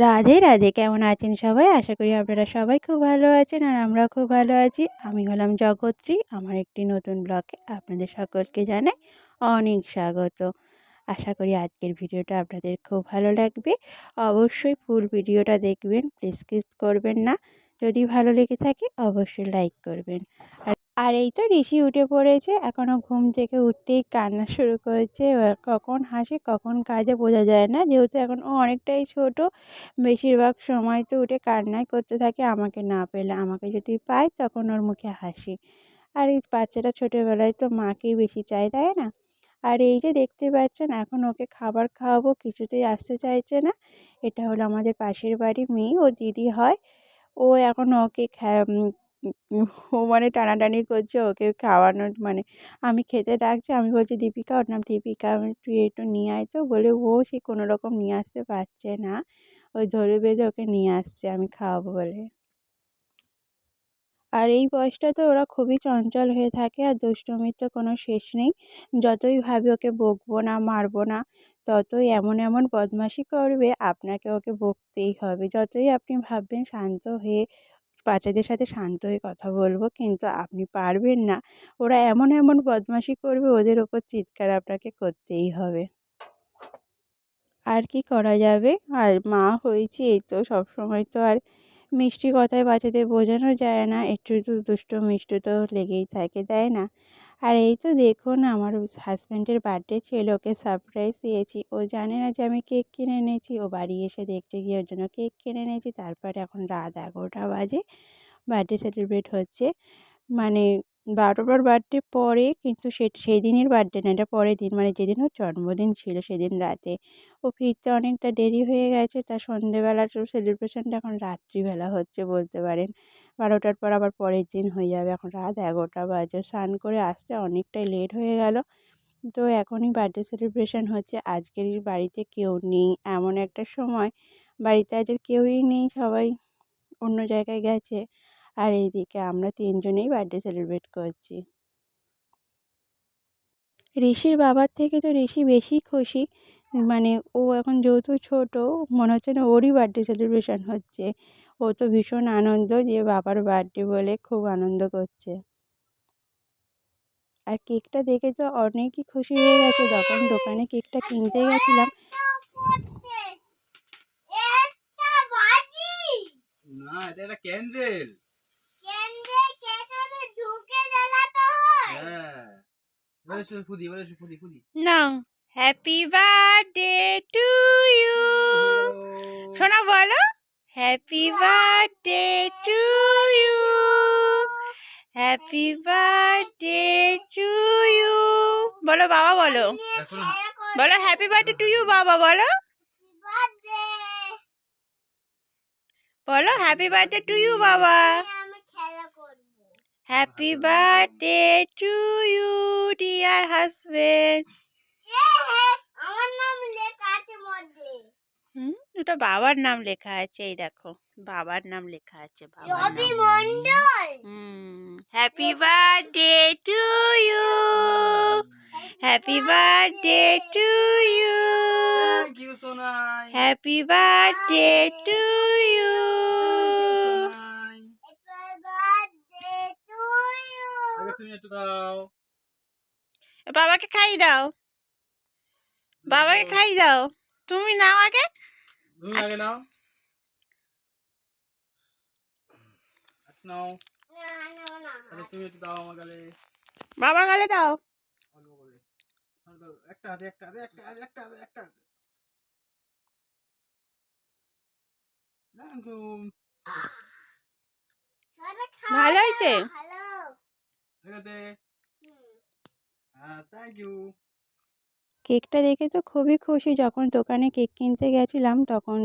রাধে রাধে, কেমন আছেন সবাই? আশা করি আপনারা সবাই খুব ভালো আছেন আর আমরা খুব ভালো আছি। আমি হলাম জগত্রী। আমার একটি নতুন ব্লগে আপনাদের সকলকে জানাই অনেক স্বাগত। আশা করি আজকের ভিডিওটা আপনাদের খুব ভালো লাগবে। অবশ্যই ফুল ভিডিওটা দেখবেন, প্লিজ স্কিপ করবেন না। যদি ভালো লেগে থাকে অবশ্যই লাইক করবেন। আর এই তো ঋষি উঠে পড়েছে, এখনও ঘুম থেকে উঠতেই কান্না শুরু করেছে। কখন হাসে কখন কাঁদে বোঝা যায় না, যেহেতু এখন ও অনেকটাই ছোট। বেশিরভাগ সময় তো উঠে কান্নাই করতে থাকে আমাকে না পেলে। আমাকে যদি পায় তখন ওর মুখে হাসি। আর এই বাচ্চাটা ছোটোবেলায় তো মাকেই বেশি চায়, তাই না? আর এই যে দেখতে পাচ্ছেন, এখন ওকে খাবার খাওয়াবো, কিছুতেই আসতে চাইছে না। এটা হলো আমাদের পাশের বাড়ির মেয়ে, ও দিদি হয়। ও এখন ওকে ও মানে টানাটানি করছে ওকে খাওয়ানোর, মানে আমি খেতে ডাকছি, আমি বলছি দীপিকা, ওর নাম দীপিকা, আমি তুই একটু নিয়ে আয় তো, বলে ও সে কোনো রকম নিয়ে আসতে পারছে না। ওই ধরে বেঁধে ওকে নিয়ে আসছে আমি খাওয়াবো বলে। আর এই বয়সটা তো ওরা খুবই চঞ্চল হয়ে থাকে, আর দুষ্টুমির তো কোনো শেষ নেই। যতই ভাবি ওকে বকবো না, মারবো না, ততই এমন এমন বদমাশি করবে, আপনাকে ওকে বকতেই হবে। যতই আপনি ভাববেন শান্ত হয়ে বাচ্চাদের সাথে শান্ত হয়ে কথা বলবো, কিন্তু আপনি পারবেন না। ওরা এমন এমন বদমাশি করবে, ওদের ওপর চিৎকার আপনাকে করতেই হবে। আর কি করা যাবে? আর মা হয়েছি এই তো, সবসময় তো আর মিষ্টি কথায় বাচ্চাদের বোঝানো যায় না। একটু একটু দুষ্টু মিষ্টি তো লেগেই থাকে, তাই না? আর এই তো দেখুন, আমার হাজব্যান্ডের বার্থডে ছিল, ওকে সারপ্রাইজ দিয়েছি। ও জানে না যে আমি কেক কিনে এনেছি। ও বাড়ি এসে দেখতে গিয়ে ওর জন্য কেক কিনে এনেছি। তারপরে এখন রাত 11টা বাজে, বার্থডে সেলিব্রেট হচ্ছে। মানে 12বার বার্থডে পরে, কিন্তু সেই দিনের বার্থডে না, এটা পরের দিন, মানে যেদিন ওর জন্মদিন ছিল সেদিন রাতে। ও ফিরতে অনেকটা দেরি হয়ে গেছে, তার সন্ধেবেলার সেলিব্রেশনটা এখন রাত্রিবেলা হচ্ছে বলতে পারেন। 12টার পর আবার পরের দিন হয়ে যাবে। এখন রাত 11টা বাজে, স্নান করে আসতে অনেকটাই লেট হয়ে গেল। তো এখনই বার্থডে সেলিব্রেশন হচ্ছে। আজকের বাড়িতে কেউ নেই, এমন একটা সময় বাড়িতে আজকে কেউই নেই, সবাই অন্য জায়গায় গেছে। আর এইদিকে আমরা তিনজনেই বার্থডে সেলিব্রেট করছি। ঋষির বাবার থেকে তো ঋষি বেশি খুশি। মানে ও এখন যেহেতু ছোট, মনে হচ্ছে না ওরই বার্থডে সেলিব্রেশন হচ্ছে। ও তো ভীষণ আনন্দ যে বাবার বার্থডে বলে খুব আনন্দ করছে। আর কেকটা দেখে তো অনেকই খুশি হয়ে গেছে। যখন দোকানে কেকটা কিনতে গেছিলাম, না এটা একটা ক্যান্ডেল। হ্যাঁ, ফুদি। না, হ্যাপি বার্থডে টু ইউ। শোনা বলো, happy birthday to you, happy birthday to you. বলো বাবা, বলো বলো হ্যাপি বার্থডে টু ইউ বাবা, বলো বলো হ্যাপি বার্থডে টু ইউ বাবা। Happy birthday to you dear husband. ওটা বাবার নাম লেখা আছে, এই দেখো বাবার নাম লেখা আছে, বাবার নাম। Happy birthday to you, happy birthday to you, thank you Sonai. Happy birthday to you. আগে তুমি একটু দাও। বাবাকে খাইয়ে দাও, বাবাকে খাইয়ে দাও। তুমি নাও আগে, তুমি আগে নাও। নাও। আগে তুমি একটু দাও আমার গালে। বাবার গালে দাও। অল্প করে। একটা হাতে একটা। Thank you. ভালো হয়েছে। এটাতে হ্যাঁ, থ্যাংক ইউ। কেকটা দেখে তো খুবই খুশি। যখন দোকানে কেক কিনতে গেছিলাম, তখন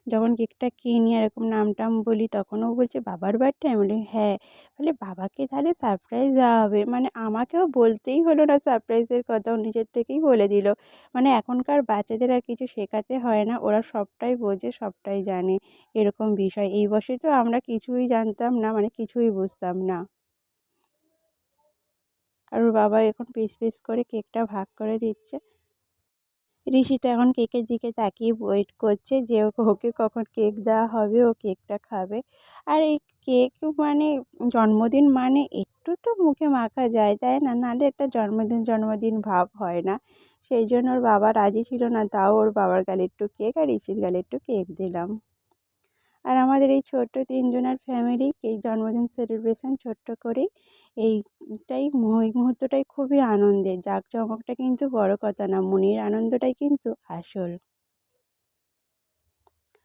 যখন কেকটা কিনি এরকম নাম টাম বলি, তখন ও বলছে বাবার বার্থডে। আমি বলি হ্যাঁ। বলে বাবাকে তাহলে সারপ্রাইজ দেওয়া হবে, মানে আমাকেও বলতেই হলো না সারপ্রাইজের কথা, ও নিজের থেকেই বলে দিল। মানে এখনকার বাচ্চাদের আর কিছু শেখাতে হয় না, ওরা সবটাই বোঝে, সবটাই জানে, এরকম বিষয়। এই বয়সে তো আমরা কিছুই জানতাম না, মানে কিছুই বুঝতাম না। আর ওর বাবা এখন পিস পিস করে কেকটা ভাগ করে দিচ্ছে। ঋষি তো এখন কেকের দিকে তাকিয়ে ওয়েট করছে যে ওকে কখন কেক দেওয়া হবে, ও কেকটা খাবে। আর এই কেক মানে জন্মদিন মানে একটু তো মুখে মাখা যায়, তাই না? নাহলে একটা জন্মদিন ভাব হয় না। সেই জন্য ওর বাবা রাজি ছিল না, তাও ওর বাবার গালে একটু কেক আর ঋষির গালে একটু কেক দিলাম। আর আমাদের এই ছোট্ট ৩ জনের ফ্যামিলি কেক জন্মদিন সেলিব্রেশন ছোট্ট করেই এইটাই এই মুহূর্তটাই খুবই আনন্দের। জাঁকজমকটা কিন্তু বড় কথা না, মনের আনন্দটাই কিন্তু আসল।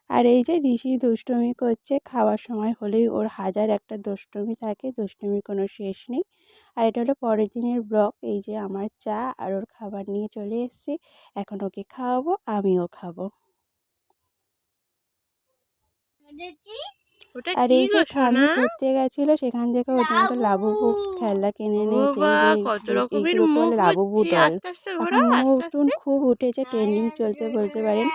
আর এই যে ঋষি দুষ্টুমি করছে, খাওয়ার সময় হলেই ওর হাজার একটা দুষ্টুমি থাকে, দুষ্টুমির কোনো শেষ নেই। আর এটা হলো পরের দিনের ব্লগ। এই যে আমার চা আর ওর খাবার নিয়ে চলে এসেছি। এখন ওকে খাওয়াবো, আমিও খাবো। ওটা আর কি এই গো যে সোনা? ঠাম্মি ঘুরতে গেছিল, সেখান থেকে ওর জন্য একটা লাবুবু খেলনা কিনে ও এনেছে। এই বাবা, যে কত রকমের এইগুলোকে মুখ বলে লাবুবু হচ্ছে। ডল। আস্তে আস্তে এখন ঘোরাও, আস্তে নতুন আস্তে। খুব উঠেছে, ট্রেন্ডিং চলতে বলতে পারেন।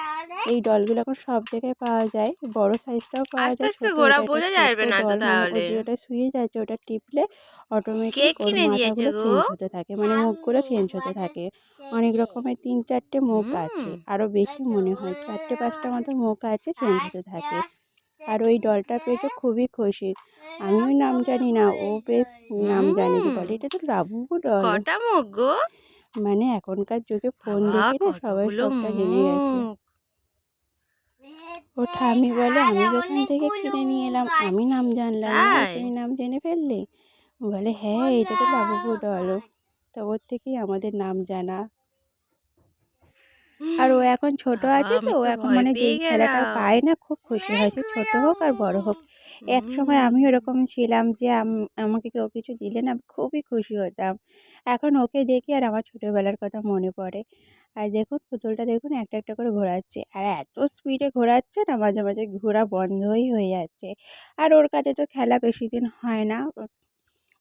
এই ডলগুলো এখন সব জায়গায় পাওয়া যায়, বড় সাইজটাও পাওয়া আস্তে যায়, আস্তে ছোট ঘোরা, এটা একটা বোঝা ছোট্ট যাবে না তো ডল, মানে ও তাহলে। যেটা শুয়ে যাচ্ছে ওটা টিপলে কে অটোমেটিক ওর কিনে নিয়েছে মাথাগুলো গো? চেঞ্জ হতে থাকে, মানে মুখগুলো চেঞ্জ হতে থাকে। অনেক রকমের ৩-৪টে মুখ হুম। আছে, আরও বেশি মনে হয় ৪টে-৫টা মতো মুখ আছে, চেঞ্জ হতে থাকে। আর ওই ডলটা পেয়ে তো খুবই খুশি। আমিও নাম জানি না, ও বেশ নাম জানে, যে হুম। বলে এটা তো লাবুবু ডল। কটা মুখ গো? মানে এখনকার যুগে ফোন বাবা, দেখে না সবাই কতগুলো সবটা জেনে গেছে। মুখ। ও ঠাম্মি বলে, আমি দোকান থেকে কিনে নিয়ে এলাম, আমি নাম জানলাম না, আর তাই? তুমি নাম জেনে ফেললে? বলে হ্যাঁ, এটা তো লাবুবু ডল। তা ওর থেকেই আমাদের নাম জানা। আর ও এখন ছোট বাবা, আছে, তো আমি ও তো এখন ভয় মানে পেয়ে যেই খেলাটা গেলাম। পায় না খুব খুশি হয়, সে ছোট হোক আর বড় হোক। একসময় হুম। আমিও এরকম ছিলাম যে আমাকে কেউ কিছু দিলে না আমি খুবই খুশি হতাম। এখন ওকে দেখি আর আমার ছোটবেলার কথা মনে পড়ে। আর দেখুন পুতুলটা দেখুন একটা একটা করে ঘোরাচ্ছে, আর এত স্পিডে ঘোরাচ্ছে না, মাঝে মাঝে ঘোরা বন্ধই হয়ে যাচ্ছে। আর ওর কাছে তো খেলা বেশি দিন হয় না,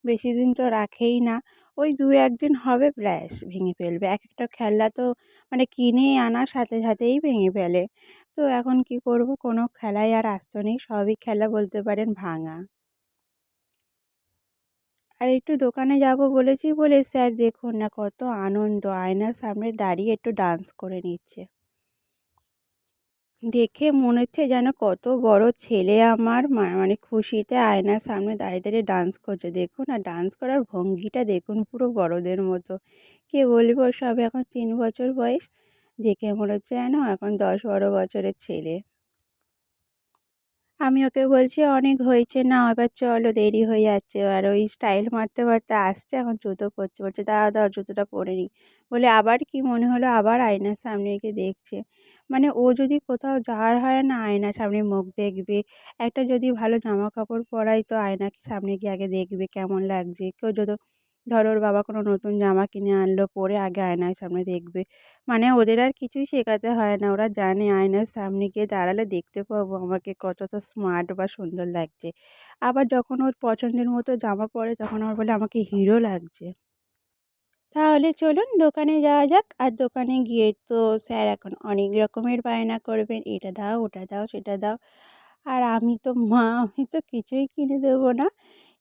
বেশি দিন তো রাখেই না। ওই ২-১ দিন হবে, ব্যাস ভেঙে ফেলবে। একেকটা খেলনা তো মানে কিনে আনার সাথে সাথেই ভেঙে ফেলে। তো এখন কি করব, কোনো খেলাই আর আস্ত নেই। সবই খেলা বলতে পারেন ভাঙা। আর একটু দোকানে যাব বলেছি বলে স্যার দেখুন না কত আনন্দ, আয়নার সামনে দাঁড়িয়ে একটু ডান্স করে নিচ্ছে। দেখে মনে হচ্ছে যেন কত বড় ছেলে আমার, মানে খুশিতে আয়নার সামনে দাঁড়িয়ে দাঁড়িয়ে ডান্স করছে। দেখুন আর ডান্স করার ভঙ্গিটা দেখুন, পুরো বড়দের মতো। কি বলবো, সবে এখন ৩ বছর বয়স, দেখে মনে হচ্ছে যেন এখন ১০-১২ বছরের ছেলে। আমি ওকে বলছি অনেক হয়েছে, নাও এবার চলো, দেরি হয়ে যাচ্ছে। আর ওই স্টাইল মারতে মারতে আসছে, এখন জুতো পরছে, বলছে দাঁড়াও দাঁড়াও জুতোটা পরে নিই। বলে আবার কি মনে হলো, আবার আয়নার সামনে এঁকে দেখছে। মানে ও যদি কোথাও যাওয়ার হয় না, আয়নার সামনে মুখ দেখবে। একটা যদি ভালো জামা কাপড় পরাই তো আয়নার সামনে গিয়ে আগে দেখবে কেমন লাগছে। কেউ যদি ধরো ওর বাবা কোনো নতুন জামা কিনে আনলো, পরে আগে আয়নার সামনে দেখবে। মানে ওদের আর কিছুই শেখাতে হয় না, ওরা জানে আয়নার সামনে গিয়ে দাঁড়ালে দেখতে পাবো আমাকে কতটা স্মার্ট বা সুন্দর লাগছে। আবার যখন ওর পছন্দের মতো জামা পরে তখন আবার বলে আমাকে হিরো লাগছে। তাহলে চলুন দোকানে যাওয়া যাক। আর দোকানে গিয়ে তো স্যার এখন অনেক রকমের বায়না করবেন, এটা দাও, ওটা দাও, সেটা দাও। আর আমি তো মা, আমি তো কিছুই কিনে দেবো না।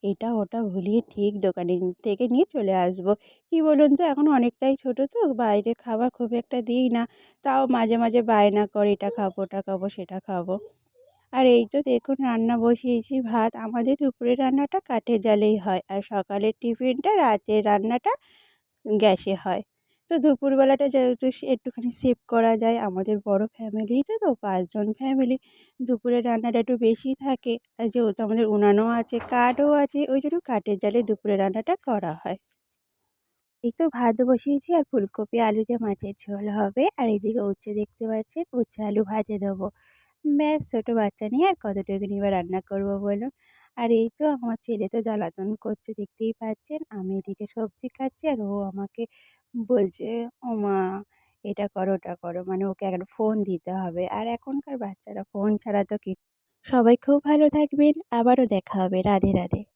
এটা ওটা ভুলিয়ে ঠিক দোকানে থেকে নিয়ে চলে আসবো। কী বলুন তো, এখন অনেকটাই ছোটো তো, বাইরের খাবার খুব একটা দিই না। তাও মাঝে মাঝে বায়না করে এটা খাবো, ওটা খাবো, সেটা খাবো। আর এই তো দেখুন রান্না বসিয়েছি, ভাত। আমাদের দুপুরের রান্নাটা কাঠের জালেই হয়, আর সকালের টিফিনটা, রাতের রান্নাটা গ্যাসে হয়। তো দুপুরবেলাটা যেহেতু একটুখানি সেভ করা যায়, আমাদের বড় ফ্যামিলিতে তো ৫ জন ফ্যামিলি, দুপুরের রান্নাটা একটু বেশি থাকে। আর যেহেতু আমাদের উনানও আছে, কাঠও আছে, ওই জন্য কাঠের জালে দুপুরের রান্নাটা করা হয়। এই তো ভাত বসিয়েছি, আর ফুলকপি আলু দিয়ে মাছের ঝোল হবে। আর এদিকে উচ্ছে দেখতে পাচ্ছেন, উচ্ছে আলু ভাজে দেবো। ব্যাস, ছোটো বাচ্চা নিয়ে আর কতটুকুনি বা রান্না করব বলুন। আর এই তো আমার ছেলে তো জ্বালাতন করছে, দেখতেই পাচ্ছেন। আমি এদিকে সবজি কাটছি আর ও আমাকে বলছে, ওমা এটা করো, ওটা করো। মানে ওকে এখন ফোন দিতে হবে। আর এখনকার বাচ্চারা ফোন ছাড়া তো সবাই খুব ভালো থাকবেন। আবারও দেখা হবে। রাধে রাধে।